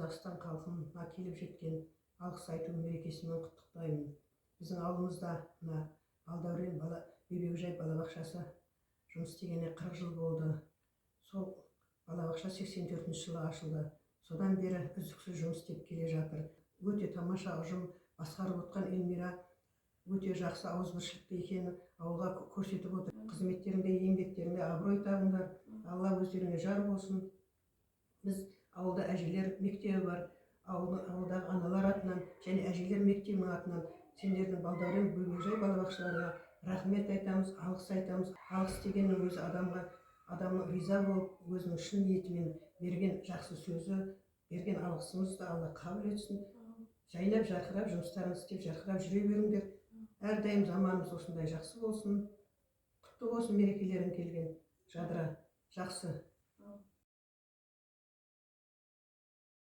Қазақстан халқына келіп жеткен алғыс айту мерекесімен құттықтаймын. Біздің ауылымызда мына Балдәурен бебеужай балабақшасы жұмыс істегеніне 40 жыл болды. Сол балабақша 84 жылы ашылды. Содан бері үздіксіз жұмыс істеп келе жатыр. Өте тамаша ұжым басқарып отқан Эльмира өте жақсы ауызбіршілікті екенін ауылға көрсетіп отыр. Қызметтеріңде, еңбектеріңде абырой табыңдар. Алла өздеріңе жар болсын. Біз ауылда әжелер мектебі бар. Ауылдағы аналар атынан және әжелер мектебінің атынан сендердің Балдәурен бөбекжай балабақшаларына рахмет айтамыз, алғыс айтамыз. Алғыс дегеннің өзі адамның риза болып, өзінің шын ниетімен берген жақсы сөзі, берген алғысымызды Алла қабыл етсін. Жайнап жарқырап жұмыстарыңызды істеп жарқырап жүре беріңдер. Әрдайым заманымыз осындай жақсы болсын. Құтты болсын мерекелерің келген. Жадыра, жақсы.